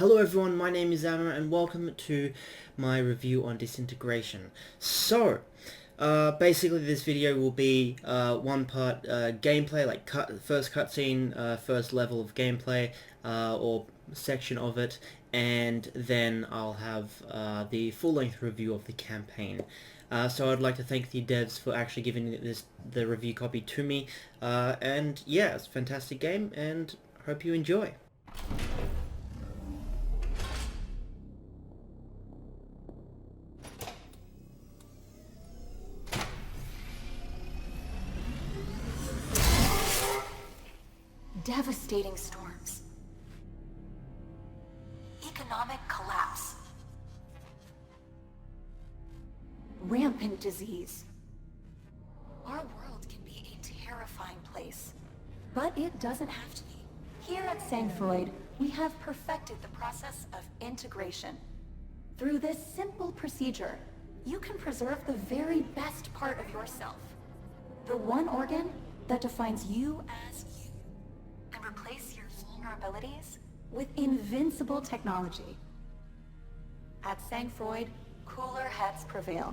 Hello everyone, my name is Szamer and welcome to my review on Disintegration. Basically this video will be one part gameplay, like first cutscene, first level of gameplay, or section of it, and then I'll have the full-length review of the campaign. So I'd like to thank the devs for actually giving the review copy to me, and yeah, it's a fantastic game, and hope you enjoy. Devastating storms, economic collapse, rampant disease. Our world can be a terrifying place, but it doesn't have to be. Here at Sangfroid, we have perfected the process of integration. Through this simple procedure, you can preserve the very best part of yourself, the one organ that defines you as you, and replace your vulnerabilities with invincible technology. At Sangfroid, cooler heads prevail.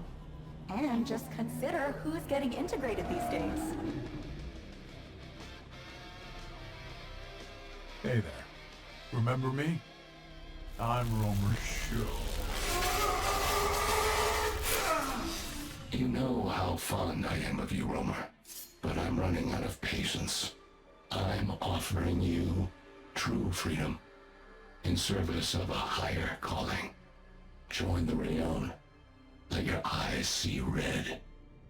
And just consider who's getting integrated these days. Hey there. Remember me? I'm Romer Show. You know how fond I am of you, Romer, but I'm running out of patience. I'm offering you true freedom in service of a higher calling. Join the Rayon. Let your eyes see red.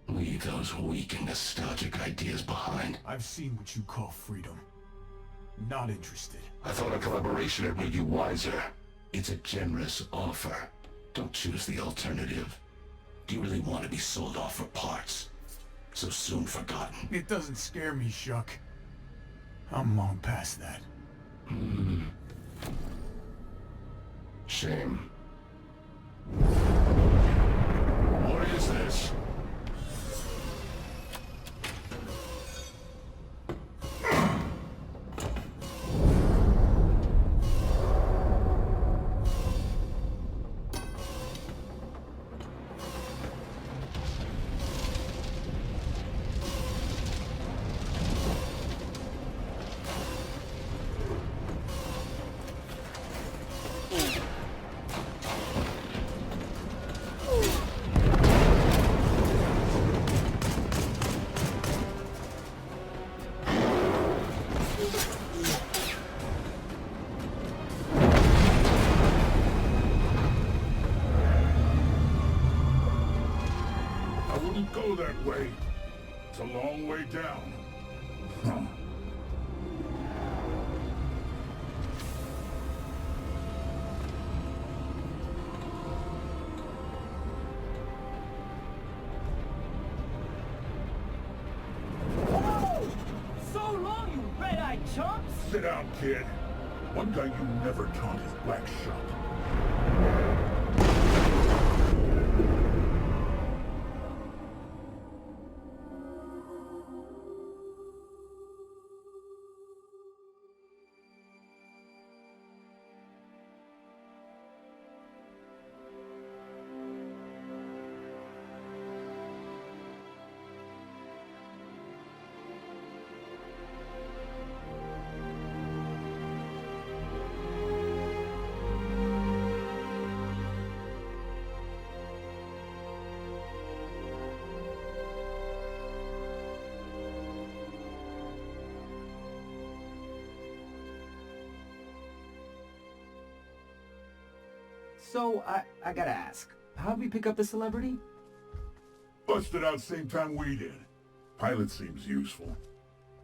Leave those weak and nostalgic ideas behind. I've seen what you call freedom. Not interested. I thought a collaboration had made you wiser. It's a generous offer. Don't choose the alternative. Do you really want to be sold off for parts? So soon forgotten. It doesn't scare me, Shuck. I'm long past that. Shame. What is this? I wouldn't go that way. It's a long way down. Huh. So long, you red-eyed chumps! Sit down, kid. One guy you never taught is Black Shot. So, I gotta ask, how'd we pick up the celebrity? Busted out same time we did. Pilot seems useful.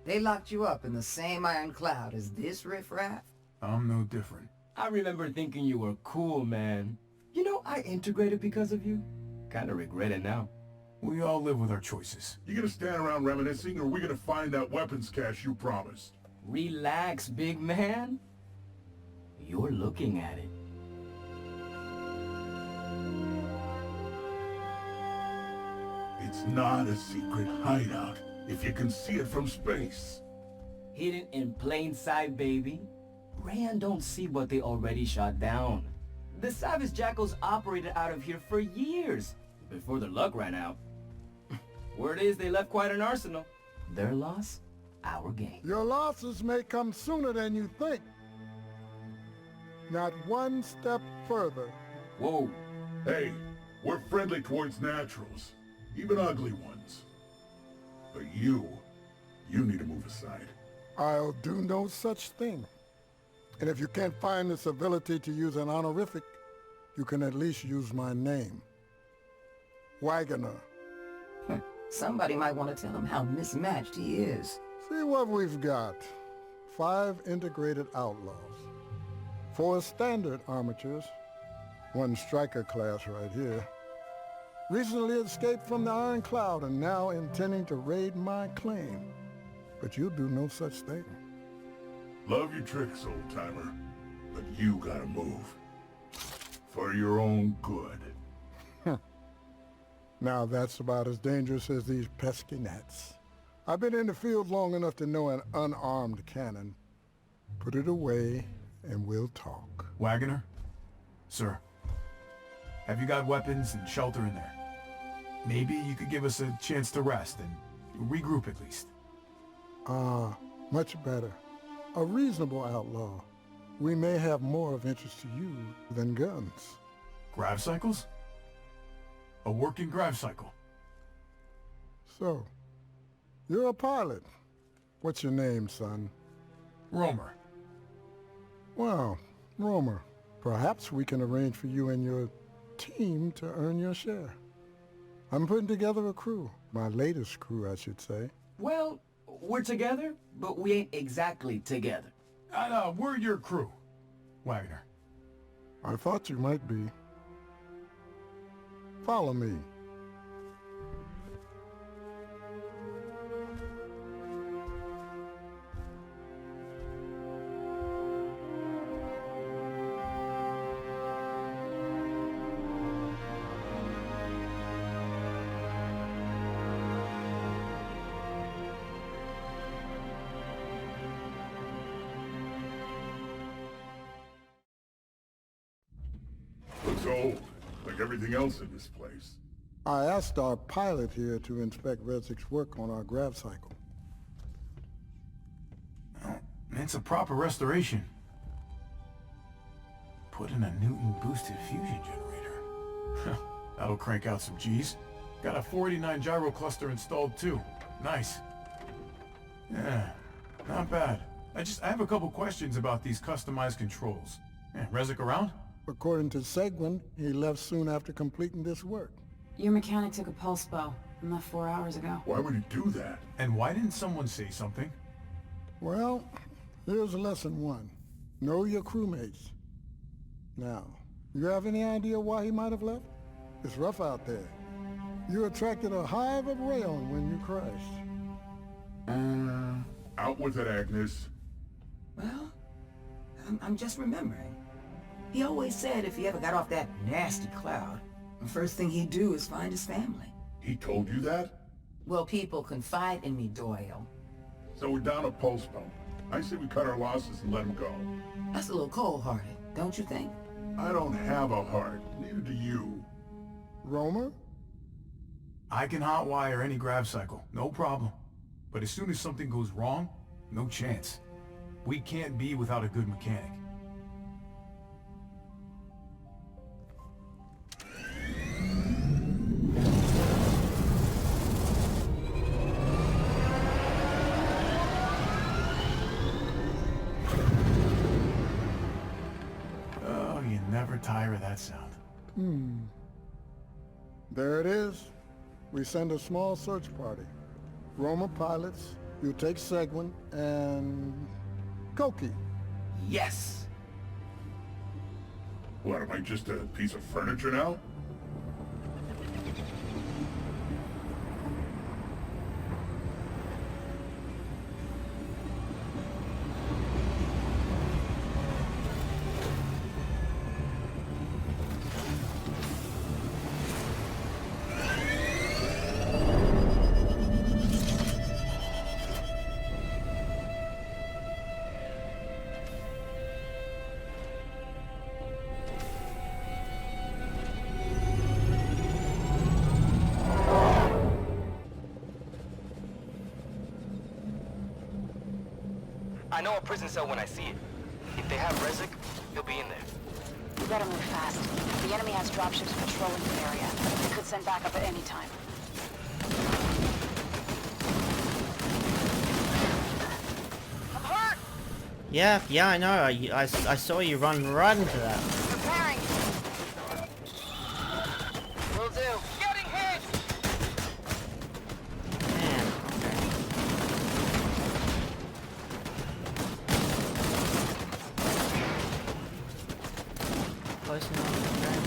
They locked you up in the same iron cloud as this riffraff? I'm no different. I remember thinking you were cool, man. You know, I integrated because of you. Kinda regret it now. We all live with our choices. You gonna stand around reminiscing, or are we gonna find that weapons cache you promised? Relax, big man. You're looking at it. It's not a secret hideout, if you can see it from space. Hidden in plain sight, baby. Rayan don't see what they already shot down. The Savage Jackals operated out of here for years, before their luck ran out. Word is they left quite an arsenal. Their loss, our gain. Your losses may come sooner than you think. Not one step further. Whoa. Hey, we're friendly towards naturals, even ugly ones. But you need to move aside. I'll do no such thing. And if you can't find the civility to use an honorific, you can at least use my name. Wagoner. Somebody might want to tell him how mismatched he is. See what we've got. 5 integrated outlaws. 4 standard armatures. 1 striker class right here. Recently escaped from the Iron Cloud and now intending to raid my claim. But you'll do no such thing. Love your tricks, old-timer, but you gotta move. For your own good. Now that's about as dangerous as these pesky gnats. I've been in the field long enough to know an unarmed cannon. Put it away and we'll talk. Wagoner? Sir, have you got weapons and shelter in there? Maybe you could give us a chance to rest and regroup at least. Much better. A reasonable outlaw. We may have more of interest to you than guns. Grav cycles? A working grav cycle. So, you're a pilot. What's your name, son? Romer. Well, Romer, perhaps we can arrange for you and your team to earn your share. I'm putting together a crew. My latest crew, I should say. Well, we're together, but we ain't exactly together. We're your crew, Wagoner. I thought you might be. Follow me. Looks old, like everything else in this place. I asked our pilot here to inspect Rezik's work on our grav cycle. Oh, it's a proper restoration. Put in a Newton-boosted fusion generator. That'll crank out some Gs. Got a 489 gyro cluster installed too. Nice. Yeah, not bad. I have a couple questions about these customized controls. Rezik around? According to Seguin, he left soon after completing this work. Your mechanic took a pulse bow and left 4 hours ago. Why would he do that? And why didn't someone say something? Well, here's lesson 1. Know your crewmates. Now, you have any idea why he might have left? It's rough out there. You attracted a hive of rayon when you crashed. Out with it, Agnes. Well, I'm just remembering. He always said if he ever got off that nasty cloud, the first thing he'd do is find his family. He told you that? Well, people confide in me, Doyle. So we're down a pulse pump. I say we cut our losses and let him go. That's a little cold-hearted, don't you think? I don't have a heart. Neither do you. Romer? I can hotwire any grav cycle, no problem. But as soon as something goes wrong, no chance. We can't be without a good mechanic. Oh, you never tire of that sound. There it is. We send a small search party. Romer pilots, you take Seguin, and Koki. Yes! What, am I just a piece of furniture now? know a prison cell when I see it. If they have Rezek, he'll be in there. We better move fast. The enemy has dropships patrolling the area. They could send backup at any time. I'm hurt! Yeah, I know. I saw you run right into that. Preparing. Will do. Getting hit! Man, okay. Close enough. Okay.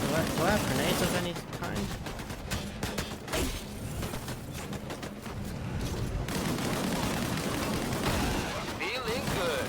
Do I have grenades of any kind? Feeling good.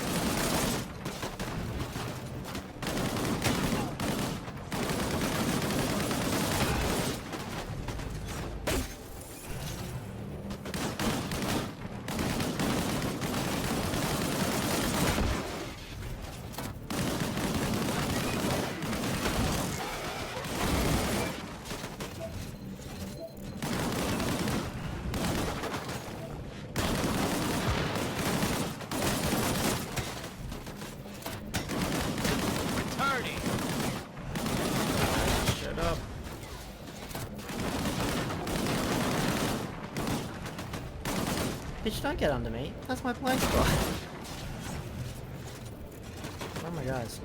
Returning. Shut up. Bitch, don't get under me. That's my play spot. Where are my guys?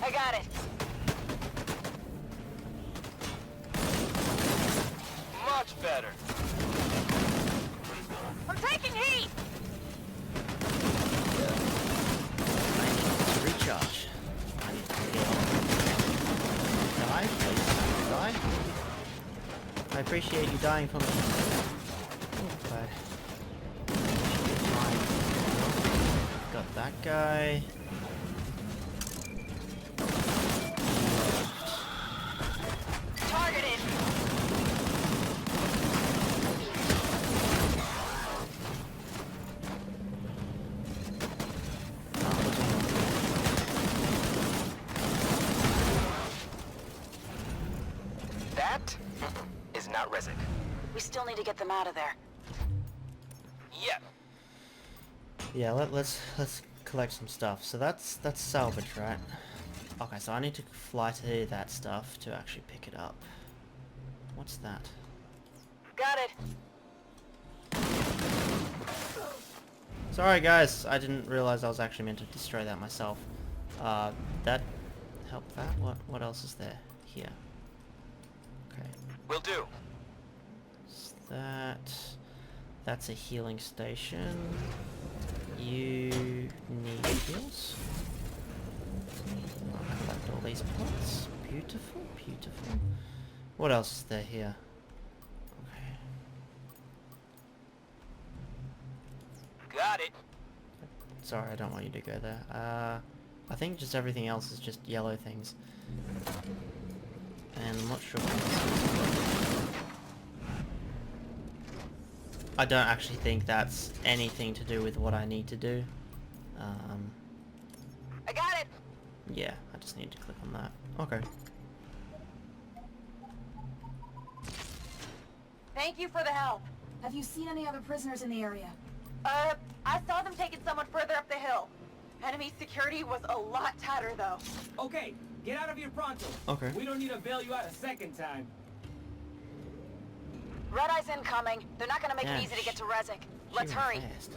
I got it. Much better. I'm taking heat! I need to recharge. I need to get on. Die, please. Die. I appreciate you dying for me. Okay. Got that guy. Targeted! That is not Rezek. We still need to get them out of there. Yep. Yeah, let's collect some stuff. So that's salvage, right? Okay, so I need to fly to that stuff to actually pick it up. What's that? Got it. Sorry guys, I didn't realize I was actually meant to destroy that myself. That helped that? What else is there? Here. Okay. Will do. Is that's a healing station. You need heals. I'll collect all these pots. Beautiful, beautiful. What else is there here? Okay. Got it. Sorry, I don't want you to go there. I think just everything else is just yellow things. And I'm not sure what this is. I don't actually think that's anything to do with what I need to do. I got it! Yeah, I just need to click on that. Okay. Thank you for the help. Have you seen any other prisoners in the area? I saw them taking someone further up the hill. Enemy security was a lot tighter, though. Okay, get out of here pronto. Okay. We don't need to bail you out a second time. Red Eye's incoming. They're not gonna make Yeah, it easy to get to Rezek. Let's She ran hurry. fast.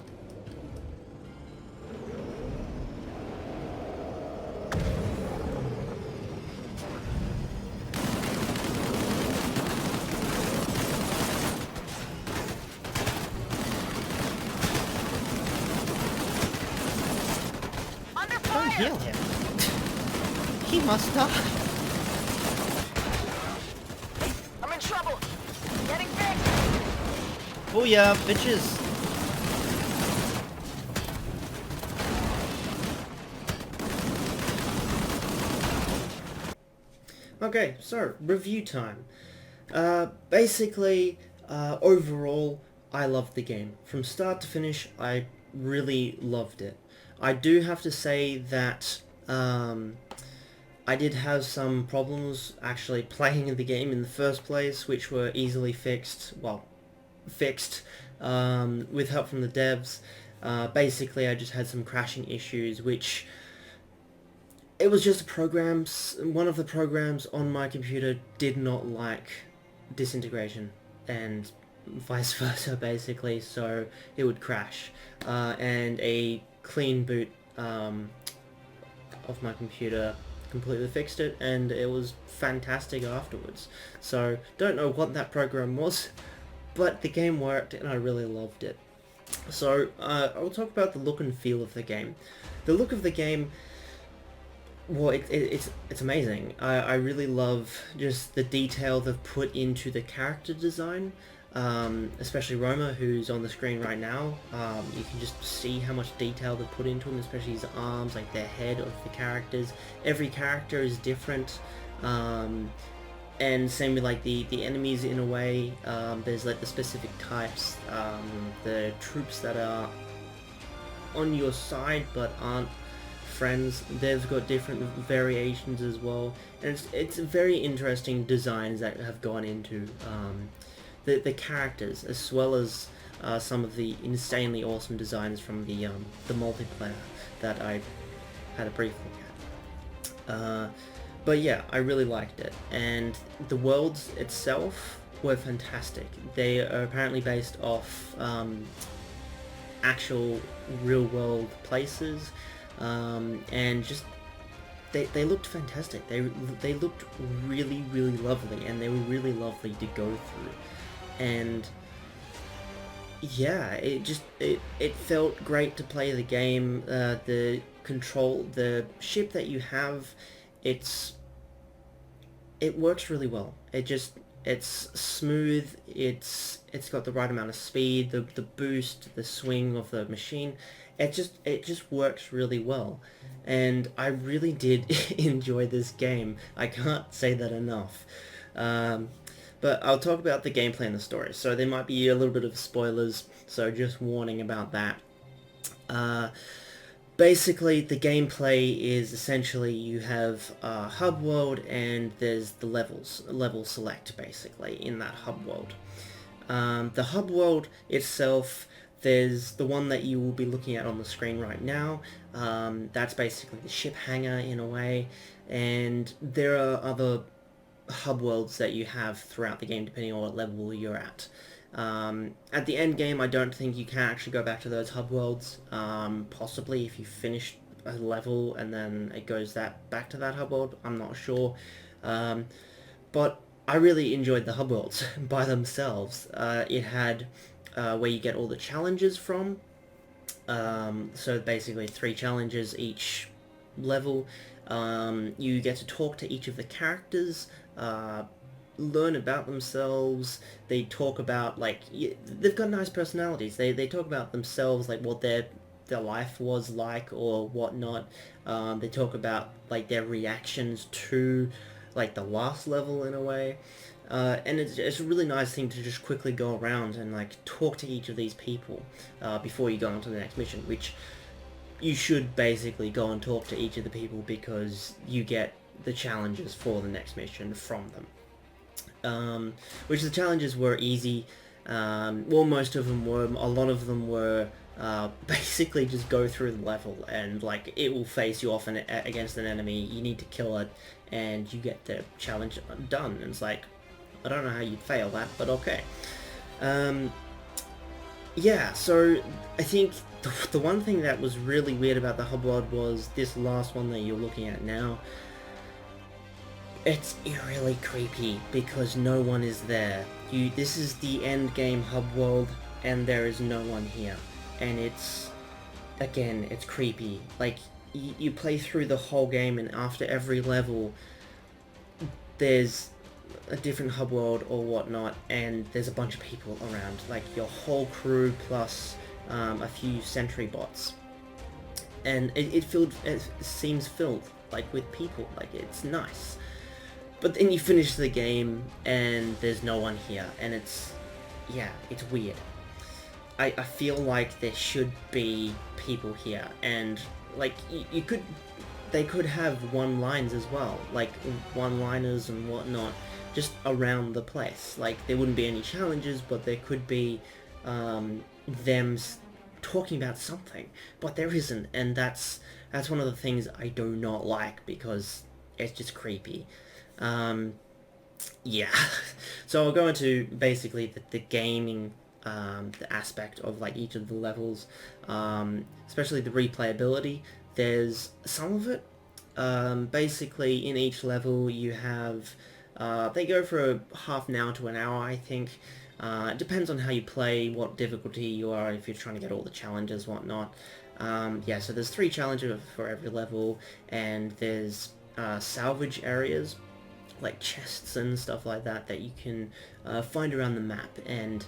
Under Don't fire! heal him. He must die. I'm in trouble. Getting fixed. Oh yeah, bitches. Okay, so review time. Basically, overall, I loved the game. From start to finish, I really loved it. I do have to say that I did have some problems actually playing the game in the first place, which were easily fixed, well, fixed with help from the devs. Basically, I just had some crashing issues, which it was just one of the programs on my computer did not like Disintegration, and vice versa, basically, so it would crash. And a clean boot of my computer completely fixed it, and it was fantastic afterwards. So, don't know what that program was, but the game worked, and I really loved it. So, I'll talk about the look and feel of the game. The look of the game, well, it's amazing. I really love just the detail they've put into the character design, especially Roma, who's on the screen right now. You can just see how much detail they've put into him, especially his arms, like the head of the characters. Every character is different, and same with like the enemies in a way. There's like the specific types, the troops that are on your side but aren't friends. They've got different variations as well, and it's very interesting designs that have gone into the characters, as well as some of the insanely awesome designs from the multiplayer that I had a brief look at. But yeah, I really liked it, and the worlds itself were fantastic. They are apparently based off actual real-world places, and just they looked fantastic. They looked really, really lovely, and they were really lovely to go through. And yeah, it felt great to play the game. The ship that you have, it works really well. It's smooth. It's got the right amount of speed, the boost, the swing of the machine. It just works really well, and I really did enjoy this game. I can't say that enough. But I'll talk about the gameplay and the story. So there might be a little bit of spoilers, so just warning about that. Basically, the gameplay is essentially you have a hub world, and there's the level select, basically, in that hub world. The hub world itself, there's the one that you will be looking at on the screen right now. That's basically the ship hangar in a way, and there are other hub worlds that you have throughout the game depending on what level you're at. At the end game, I don't think you can actually go back to those hub worlds. Possibly if you finish a level and then it goes back to that hub world, I'm not sure. But I really enjoyed the hub worlds by themselves. It had where you get all the challenges from. So basically 3 challenges each level. You get to talk to each of the characters, learn about themselves. They talk about, like, they've got nice personalities. They talk about themselves, like what their life was like or whatnot. They talk about like their reactions to like the last level in a way. And it's a really nice thing to just quickly go around and like talk to each of these people before you go on to the next mission, which you should basically go and talk to each of the people because you get the challenges for the next mission from them. Which the challenges were easy. Well, most of them were. A lot of them were basically just go through the level and like it will face you off against an enemy. You need to kill it and you get the challenge done. And it's like, I don't know how you'd fail that, but okay. Yeah, so I think the one thing that was really weird about the hub world was this last one that you're looking at now. It's eerily creepy because no one is there. This is the end game hub world and there is no one here. And it's creepy. Like, you play through the whole game and after every level there's a different hub world or whatnot, and there's a bunch of people around, like your whole crew plus a few sentry bots, and it seems filled like with people. Like, it's nice. But then you finish the game and there's no one here, and it's weird. I feel like there should be people here, and like they could have one-liners as well, like one-liners and whatnot, just around the place. Like there wouldn't be any challenges, but there could be them talking about something, but there isn't, and that's one of the things I do not like, because it's just creepy. Yeah. So I'll go into basically the gaming the aspect of like each of the levels, especially the replayability. There's some of it. Basically in each level you have they go for half an hour to an hour, I think. It depends on how you play, what difficulty you are, if you're trying to get all the challenges, whatnot. Yeah, so there's 3 challenges for every level, and there's salvage areas, like chests and stuff like that, that you can find around the map, and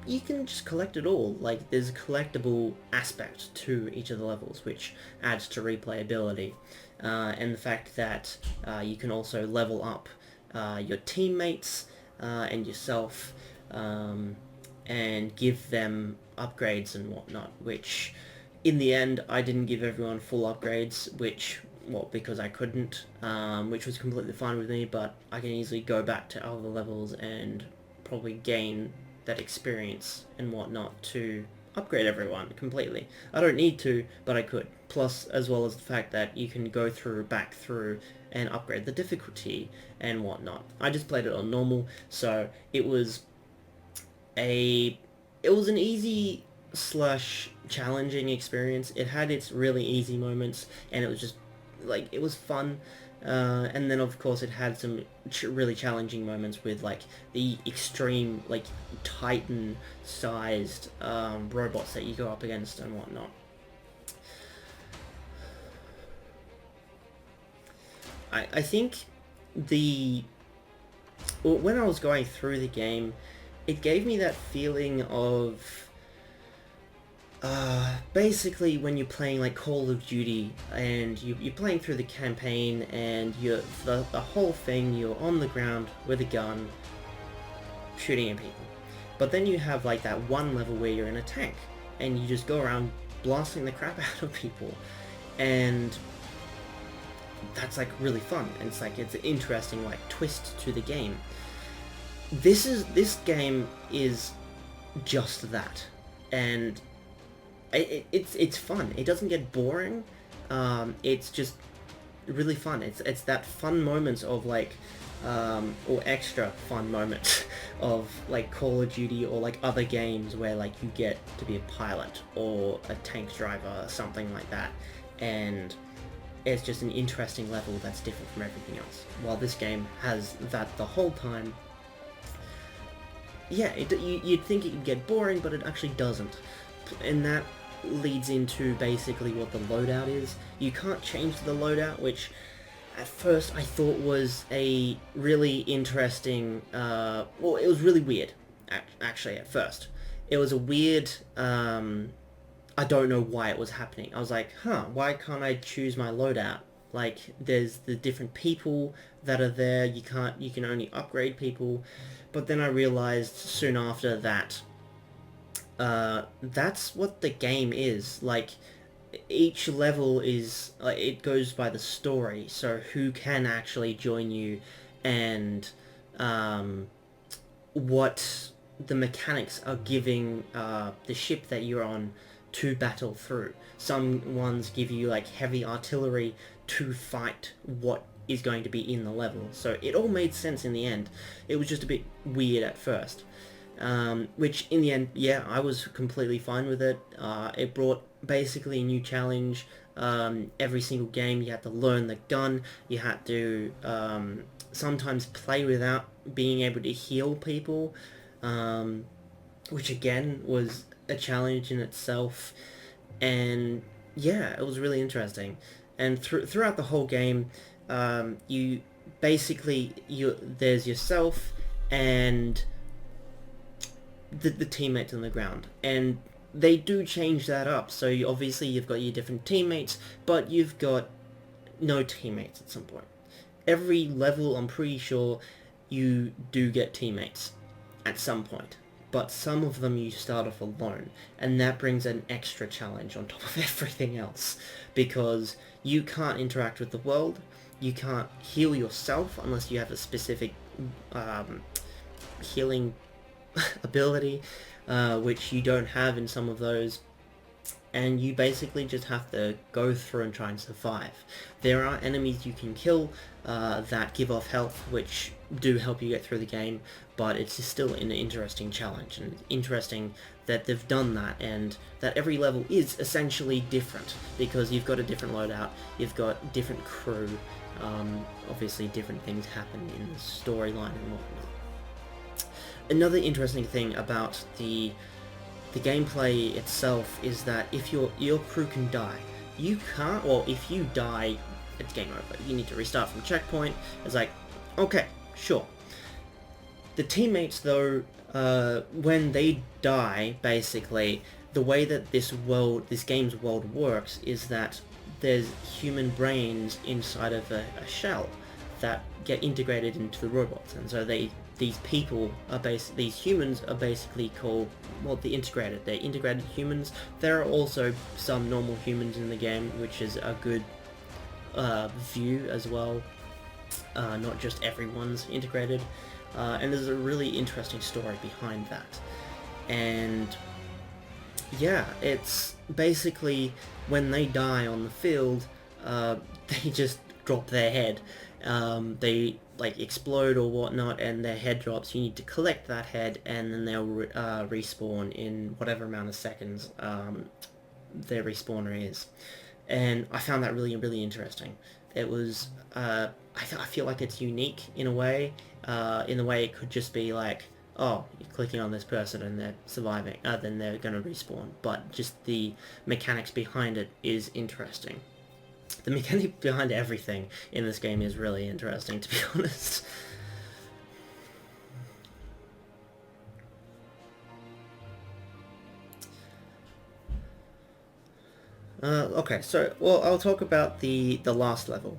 you can just collect it all. Like there's a collectible aspect to each of the levels, which adds to replayability, and the fact that you can also level up your teammates and yourself, and give them upgrades and whatnot, which in the end I didn't give everyone full upgrades, because I couldn't, which was completely fine with me, but I can easily go back to other levels and probably gain that experience and whatnot to upgrade everyone completely. I don't need to, but I could. Plus, as well as the fact that you can go back through and upgrade the difficulty and whatnot. I just played it on normal, so it was an easy / challenging experience. It had its really easy moments, and it was just like, it was fun, and then of course it had some really challenging moments with like the extreme, like titan sized robots that you go up against and whatnot. I think when I was going through the game, it gave me that feeling of basically when you're playing like Call of Duty and you're playing through the campaign, and the whole thing, you're on the ground with a gun shooting at people, but then you have like that one level where you're in a tank and you just go around blasting the crap out of people, and that's like really fun, and it's like, it's an interesting like twist to the game. This game is just that, and it's fun. It doesn't get boring. It's just really fun. It's that fun moments of like, or extra fun moments of like Call of Duty or like other games where like you get to be a pilot or a tank driver or something like that, and it's just an interesting level that's different from everything else. While this game has that the whole time. Yeah, you'd think it would get boring, but it actually doesn't. And that leads into basically what the loadout is. You can't change the loadout, which at first I thought was a really interesting, well, it was really weird, actually, at first. It was a weird, I don't know why it was happening. I was like, why can't I choose my loadout? Like, there's the different people that are there, you can only upgrade people. But then I realized soon after that that's what the game is. Like, each level is, like, it goes by the story, so who can actually join you, and what the mechanics are giving the ship that you're on to battle through. Some ones give you like heavy artillery to fight what is going to be in the level, so it all made sense in the end. It was just a bit weird at first, which in the end, yeah, I was completely fine with it. It brought basically a new challenge. Every single game you had to learn the gun, you had to sometimes play without being able to heal people, which again was a challenge in itself. And yeah, it was really interesting. And throughout the whole game, you basically, there's yourself and the teammates on the ground, and they do change that up. So obviously you've got your different teammates, but you've got no teammates at some point. every level, I'm pretty sure you do get teammates at some point, but some of them you start off alone, and that brings an extra challenge on top of everything else, because you can't interact with the world, you can't heal yourself unless you have a specific healing ability, which you don't have in some of those, and you basically just have to go through and try and survive. There are enemies you can kill that give off health, which do help you get through the game, but it's still an interesting challenge, and interesting that they've done that, and that every level is essentially different, because you've got a different loadout, you've got different crew, obviously different things happen in the storyline and whatnot. Another interesting thing about the gameplay itself is that if your crew can die, you can't, or if you die, it's game over. You need to restart from checkpoint. It's like, okay, sure. The teammates though, when they die, basically, the way that this game's world works is that there's human brains inside of a shell that get integrated into the robots, and so these humans are basically called, well, the integrated. They're integrated humans. There are also some normal humans in the game, which is a good view as well. Not just everyone's integrated. And there's a really interesting story behind that. And yeah, it's basically when they die on the field, they just drop their head. They like explode or whatnot, and their head drops. You need to collect that head, and then they'll respawn in whatever amount of seconds their respawner is. And I found that really, really interesting. It was, I feel like it's unique in a way, in the way it could just be like, oh, you're clicking on this person and they're surviving, then they're going to respawn. But just the mechanics behind it is interesting. The mechanic behind everything in this game is really interesting, to be honest. Okay, so, well, I'll talk about the last level.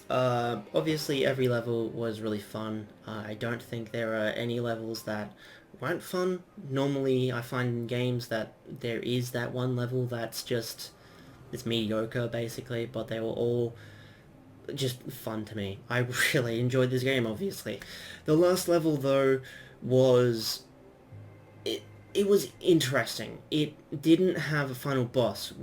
Obviously every level was really fun. I don't think there are any levels that weren't fun. Normally I find in games that there is that one level that's just, it's mediocre basically, but they were all just fun to me. I really enjoyed this game, obviously. The last level though was, it was interesting. It didn't have a final boss,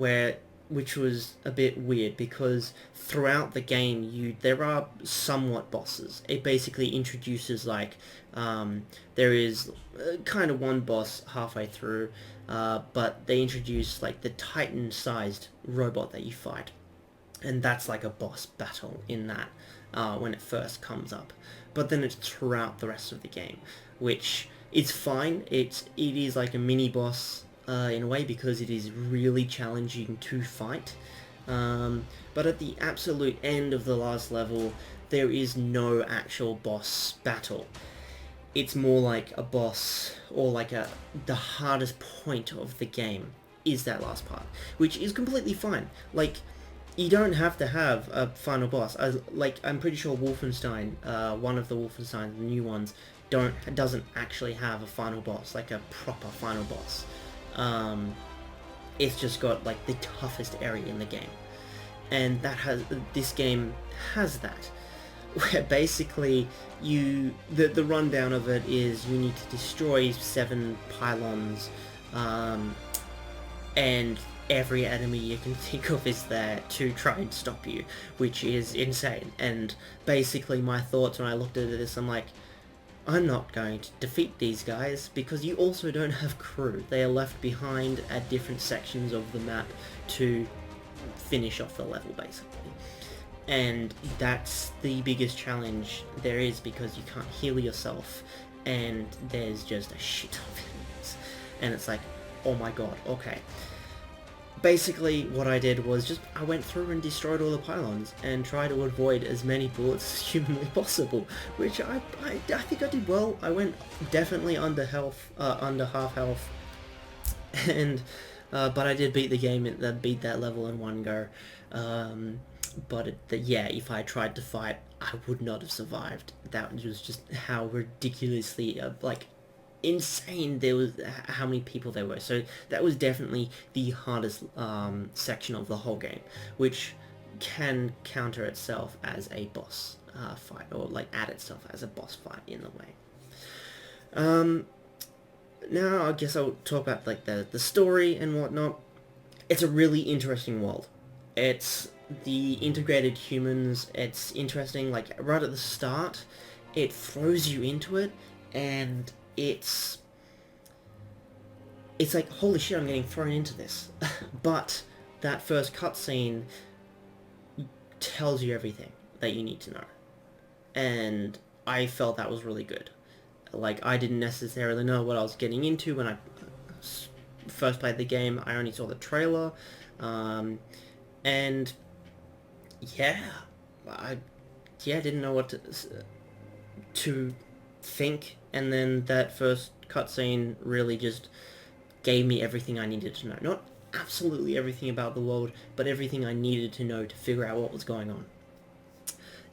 which was a bit weird, because throughout the game there are somewhat bosses. It basically introduces like, there is kind of one boss halfway through, but they introduce like the Titan-sized robot that you fight, and that's like a boss battle in that, when it first comes up. But then it's throughout the rest of the game, which is fine. It is like a mini boss in a way, because it is really challenging to fight. But at the absolute end of the last level, there is no actual boss battle. It's more like a boss, or like the hardest point of the game is that last part, which is completely fine. Like, you don't have to have a final boss. I'm pretty sure Wolfenstein, one of the Wolfenstein, the new ones, doesn't actually have a final boss, like a proper final boss. It's just got like the toughest area in the game, and this game has that, where basically the rundown of it is you need to destroy 7 pylons, and every enemy you can think of is there to try and stop you, which is insane. And basically my thoughts when I looked at this, I'm like, I'm not going to defeat these guys, because you also don't have crew. They are left behind at different sections of the map to finish off the level, basically. And that's the biggest challenge there is, because you can't heal yourself, and there's just a shit ton of enemies. And it's like, oh my god, okay. Basically, what I did was I went through and destroyed all the pylons and tried to avoid as many bullets as humanly possible, which I think I did well. I went definitely under half health, and but I did beat the game, beat that level in one go. But yeah, if I tried to fight I would not have survived. That was just how ridiculously like insane there was, how many people there were. So that was definitely the hardest section of the whole game, which can counter itself as a boss fight, or like add itself as a boss fight in a way. Now I guess I'll talk about like the story and whatnot. It's a really interesting world. It's the integrated humans. It's interesting, like right at the start it throws you into it, and it's like, holy shit, I'm getting thrown into this. But that first cutscene tells you everything that you need to know, and I felt that was really good. Like, I didn't necessarily know what I was getting into when I first played the game. I only saw the trailer, and yeah, I didn't know what to think, and then that first cutscene really just gave me everything I needed to know. Not absolutely everything about the world, but everything I needed to know to figure out what was going on.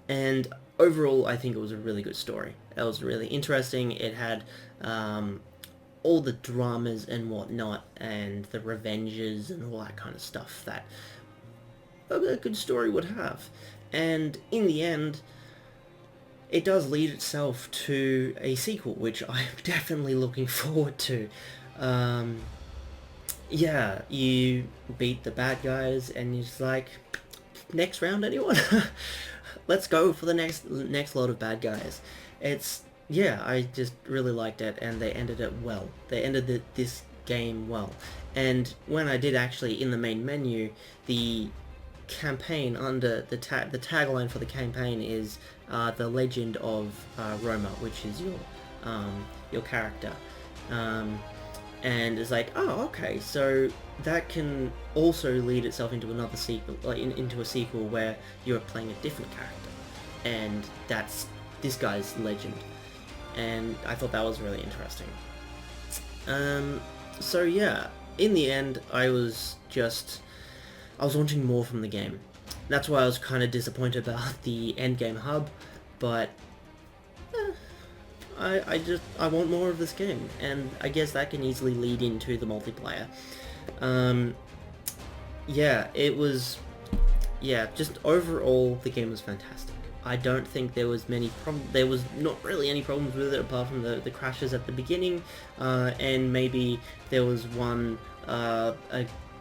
And overall, I think it was a really good story. It was really interesting. It had all the dramas and whatnot, and the revenges and all that kind of stuff that a good story would have. And in the end, it does lead itself to a sequel, which I'm definitely looking forward to. Yeah, you beat the bad guys, and you're just like, next round, anyone? Let's go for the next lot of bad guys. Yeah, I just really liked it, and they ended it well. They ended this game well. And when I did actually, in the main menu, the campaign under the tagline for the campaign is the legend of Roma, which is your character, and it's like, oh, okay, so that can also lead itself into another sequel, like into a sequel where you're playing a different character, and that's this guy's legend. And I thought that was really interesting. So yeah, in the end, I was wanting more from the game. That's why I was kind of disappointed about the endgame hub, but I want more of this game, and I guess that can easily lead into the multiplayer. Just overall, the game was fantastic. I don't think there was there was not really any problems with it, apart from the crashes at the beginning, and maybe there was one a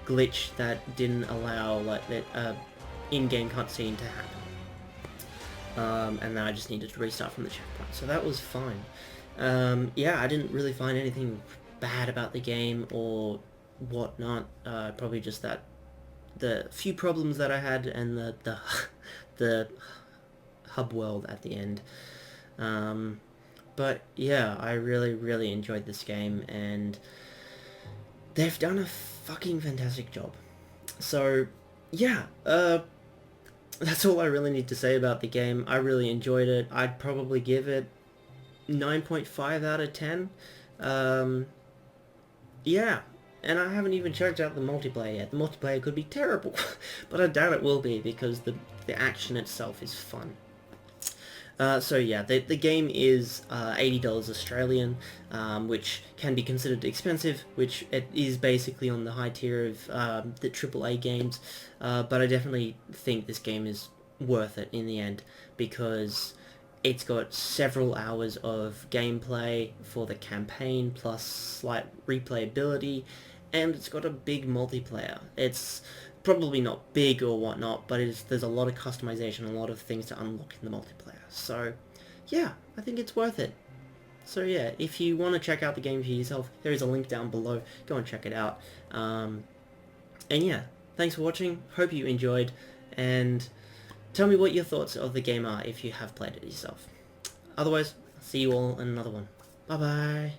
glitch that didn't allow like that in-game cutscene to happen. And then I just needed to restart from the checkpoint, so that was fine. I didn't really find anything bad about the game or whatnot. Probably just that the few problems that I had, and the hub world at the end. But yeah, I really enjoyed this game, and they've done a fucking fantastic job. So yeah, that's all I really need to say about the game. I really enjoyed it. I'd probably give it 9.5 out of 10. Yeah, and I haven't even checked out the multiplayer yet. The multiplayer could be terrible, but I doubt it will be, because the action itself is fun. So yeah, the game is $80 Australian, which can be considered expensive, which it is basically on the high tier of the AAA games, but I definitely think this game is worth it in the end, because it's got several hours of gameplay for the campaign, plus slight replayability, and it's got a big multiplayer. It's probably not big or whatnot, but there's a lot of customization, a lot of things to unlock in the multiplayer. So yeah, I think it's worth it. So yeah, if you want to check out the game for yourself, there is a link down below. Go and check it out. And yeah, thanks for watching. Hope you enjoyed, and tell me what your thoughts of the game are if you have played it yourself. Otherwise, see you all in another one. Bye bye.